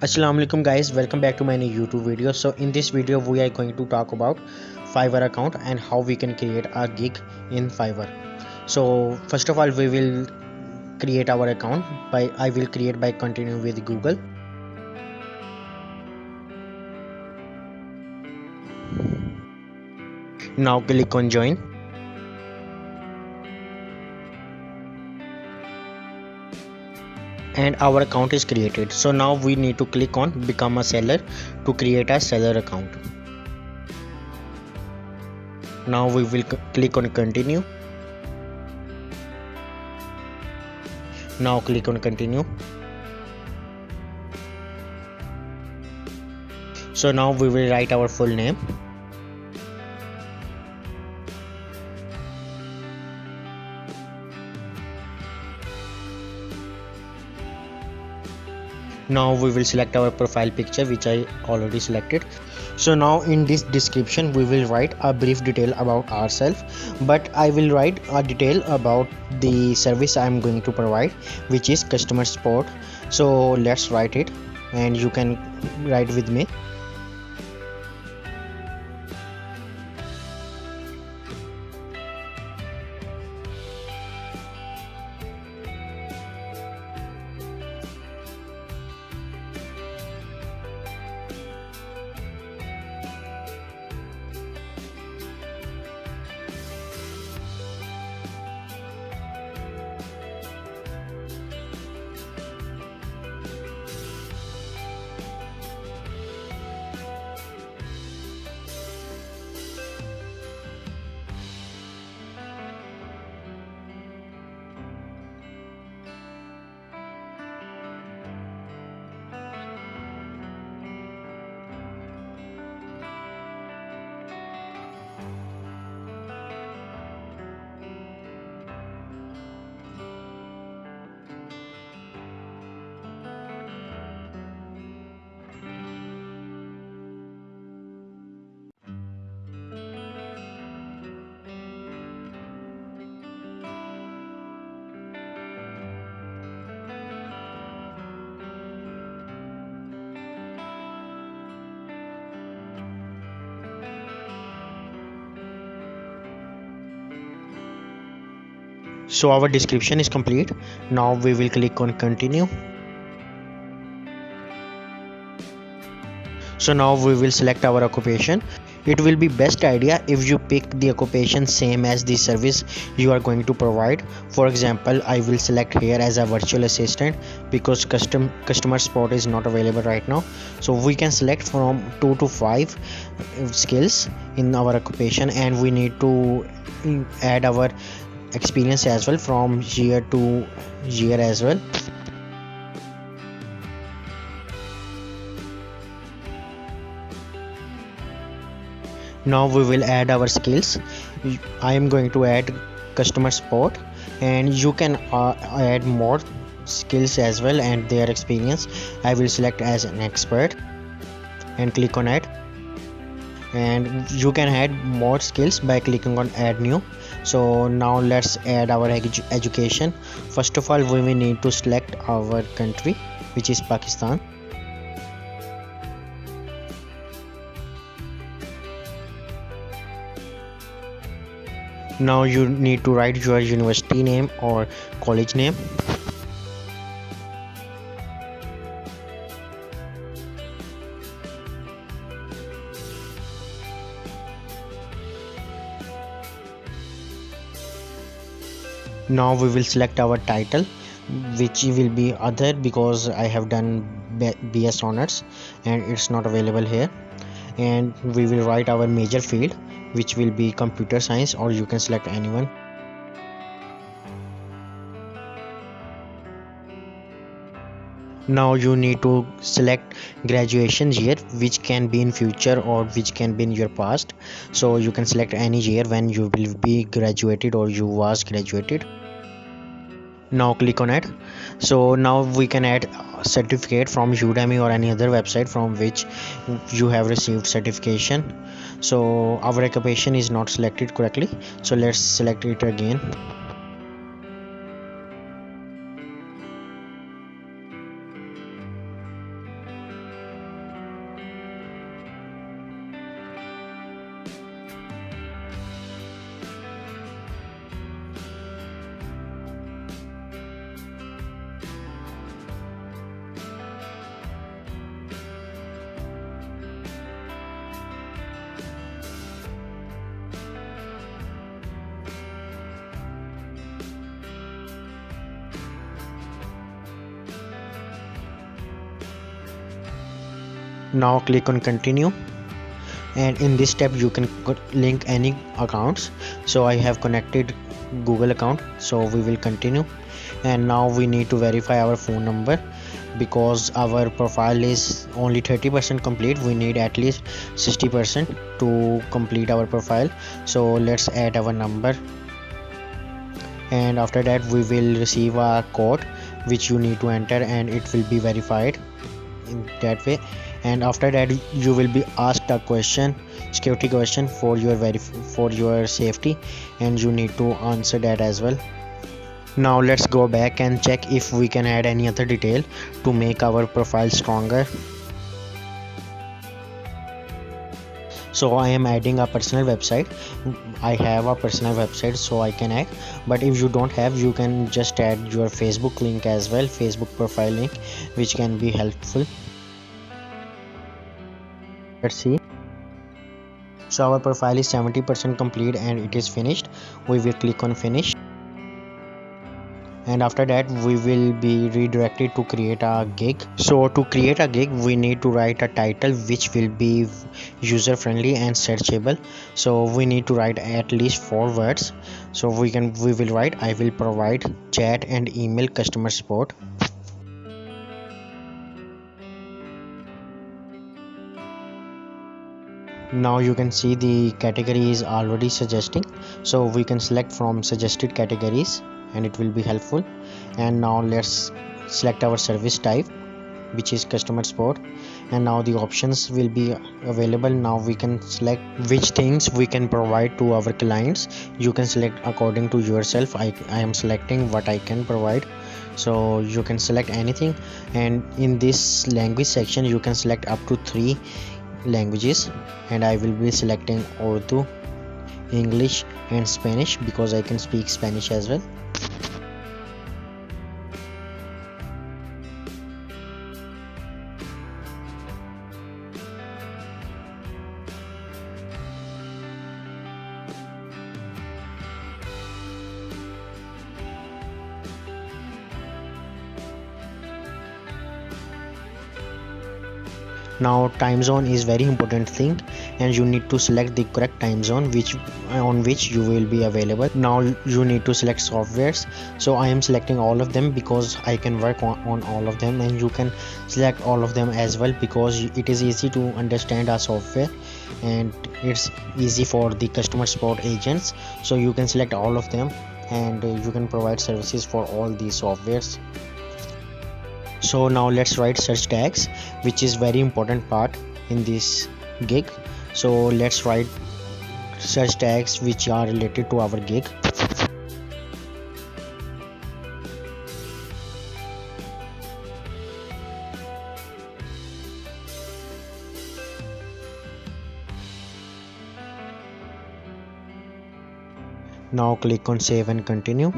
Assalamualaikum guys, welcome back to my new YouTube video. So in this video we are going to talk about Fiverr account and how we can create a gig in Fiverr. So first of all we will create our account by I will create by continuing with Google. Now click on join and our account is created. So now we need to click on become a seller to create a seller account. Now we will click on continue. Now click on continue. So now we will write our full name. Now we will select our profile picture, which I already selected. So now in this description we will write a brief detail about ourselves, but I will write a detail about the service I am going to provide, which is customer support. So let's write it and you can write with me. So our description is complete. Now we will click on continue. So now we will select our occupation. It will be best idea if you pick the occupation same as the service you are going to provide. For example, I will select here as a virtual assistant because customer support is not available right now. So we can select from 2 to 5 skills in our occupation, and we need to add our experience as well from year to year as well. Now we will add our skills. I am going to add customer support, and you can add more skills as well and their experience. I will select as an expert and click on add, and you can add more skills by clicking on add new. So now let's add our education. First of all we will need to select our country, which is Pakistan. Now you need to write your university name or college name. Now we will select our title, which will be other because I have done BS honors and it's not available here. And we will write our major field, which will be computer science, or you can select anyone. Now you need to select graduation year, which can be in future or which can be in your past. So you can select any year when you will be graduated or you was graduated. Now click on add. So now we can add a certificate from Udemy or any other website from which you have received certification. So our occupation is not selected correctly, so let's select it again. Now click on continue, and in this step you can link any accounts. So I have connected Google account, so we will continue. And now we need to verify our phone number, because our profile is only 30% complete. We need at least 60% to complete our profile. So let's add our number, and after that we will receive a code which you need to enter, and it will be verified in that way. And after that you will be asked a question, security question for your for your safety, and you need to answer that as well. Now let's go back and check if we can add any other detail to make our profile stronger. So I am adding a personal website. I have a personal website, so I can add. But if you don't have, you can just add your Facebook link as well, Facebook profile link, which can be helpful. Let's see. So our profile is 70% complete and it is finished. We will click on finish, and after that we will be redirected to create a gig. So to create a gig we need to write a title which will be user friendly and searchable. So we need to write at least 4 words. So we will write, I will provide chat and email customer support. Now you can see the category is already suggesting, so we can select from suggested categories and it will be helpful. And now let's select our service type, which is customer support, and now the options will be available. Now we can select which things we can provide to our clients. You can select according to yourself. I am selecting what I can provide, so you can select anything. And in this language section you can select up to 3 languages, and I will be selecting Urdu, English and Spanish because I can speak Spanish as well. Now time zone is very important thing, and you need to select the correct time zone on which you will be available. Now you need to select softwares. So I am selecting all of them because I can work on all of them, and you can select all of them as well because it is easy to understand our software and it's easy for the customer support agents. So you can select all of them, and you can provide services for all these softwares. So now let's write search tags, which is very important part in this gig. So let's write search tags which are related to our gig. Now click on save and continue.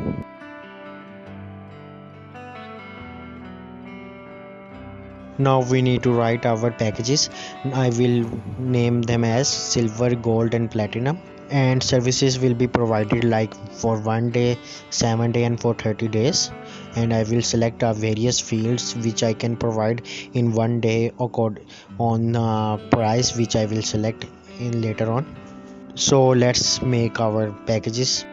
Now we need to write our packages. I will name them as silver, gold and platinum, and services will be provided like for 1 day, 7 day and for 30 days. And I will select various fields which I can provide in 1 day or code on price, which I will select in later on. So let's make our packages.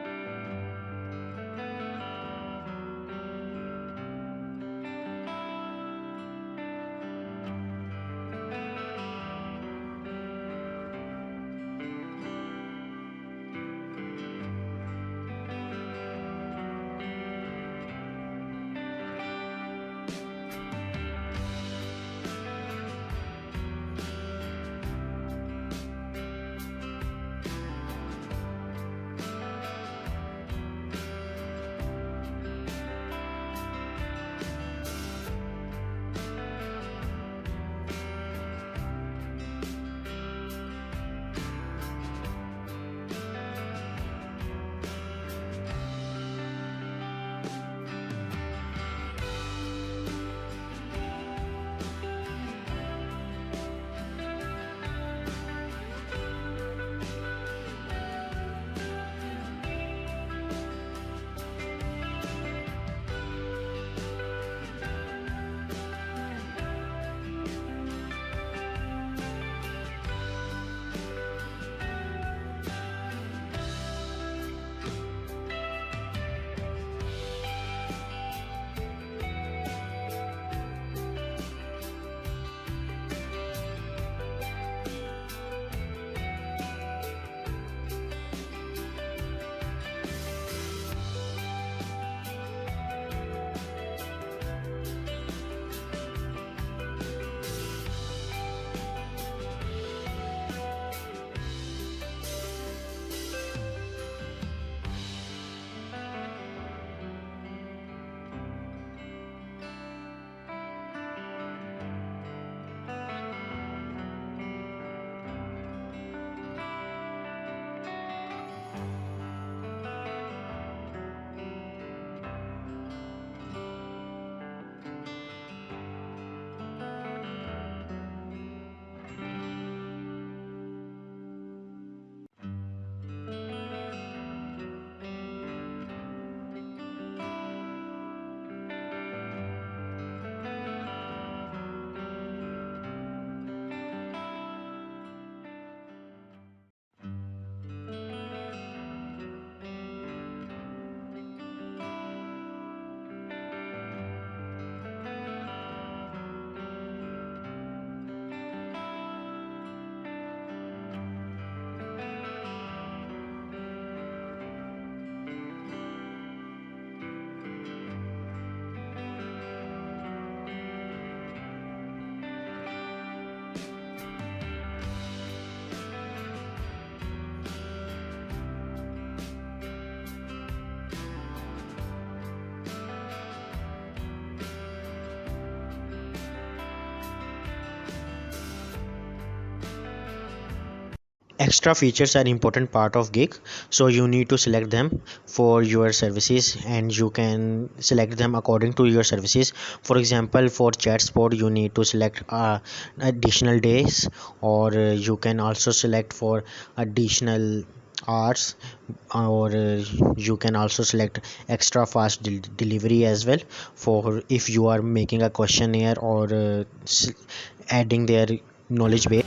Extra features are important part of gig, so you need to select them for your services, and you can select them according to your services. For example, for chat spot you need to select additional days, or you can also select for additional hours, or you can also select extra fast delivery as well, for if you are making a questionnaire or adding their knowledge base.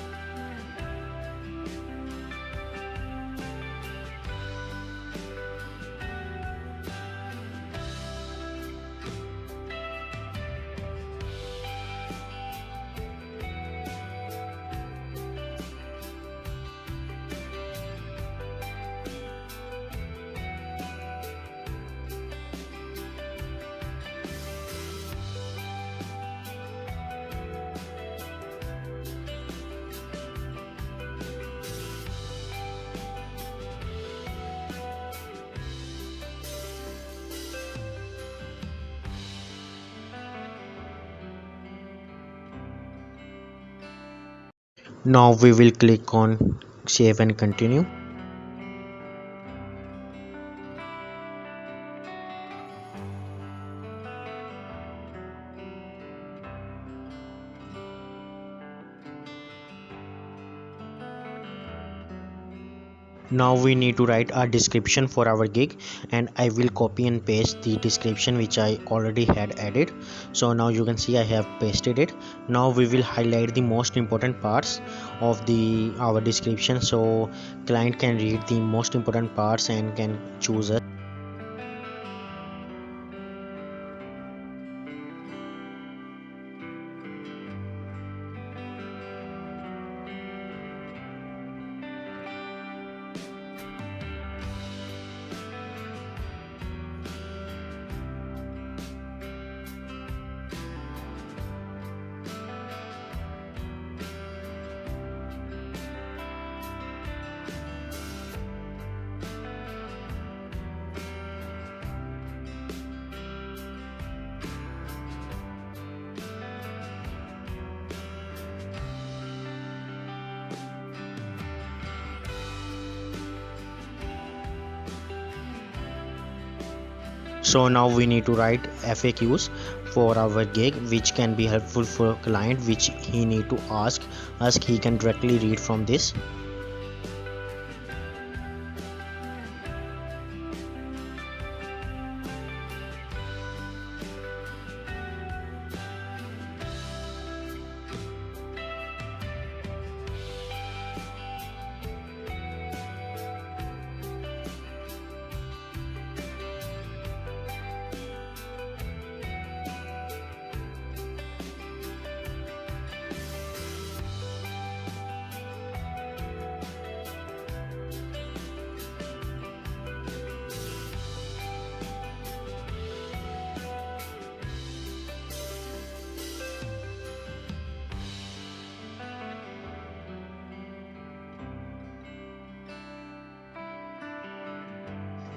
Now we will click on save and continue. Now we need to write a description for our gig, and I will copy and paste the description which I already had added. So now you can see I have pasted it. Now we will highlight the most important parts of the our description, so client can read the most important parts and can choose us. So now we need to write FAQs for our gig, which can be helpful for client, which he need to ask he can directly read from this.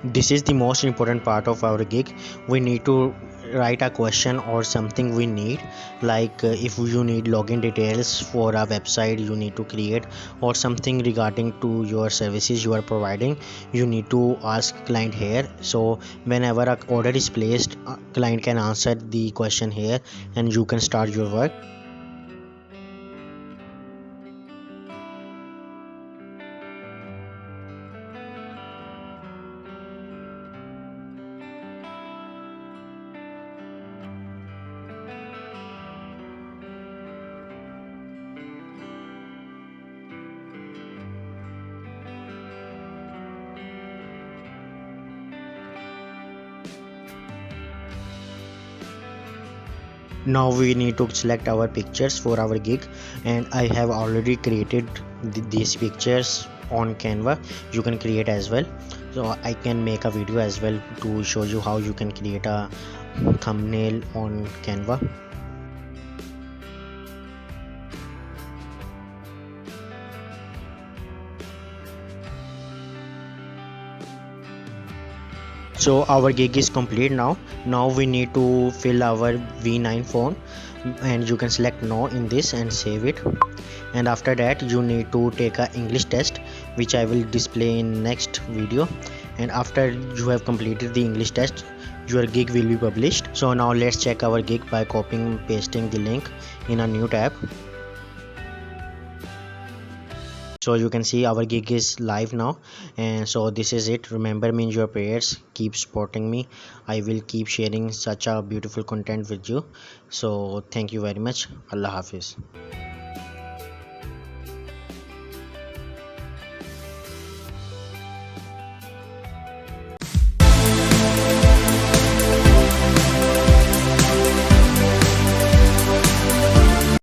This is the most important part of our gig. We need to write a question or something we need, like if you need login details for a website you need to create, or something regarding to your services you are providing, you need to ask client here. So whenever a order is placed, client can answer the question here and you can start your work. Now we need to select our pictures for our gig, and I have already created these pictures on Canva. You can create as well, so I can make a video as well to show you how you can create a thumbnail on Canva. So our gig is complete now. Now we need to fill our V9 form, and you can select no in this and save it. And after that you need to take a English test, which I will display in next video. And after you have completed the English test, your gig will be published. So now let's check our gig by copying and pasting the link in a new tab. So you can see our gig is live now, and so this is it. Remember me in your prayers, keep supporting me. I will keep sharing such a beautiful content with you. So thank you very much. Allah Hafiz.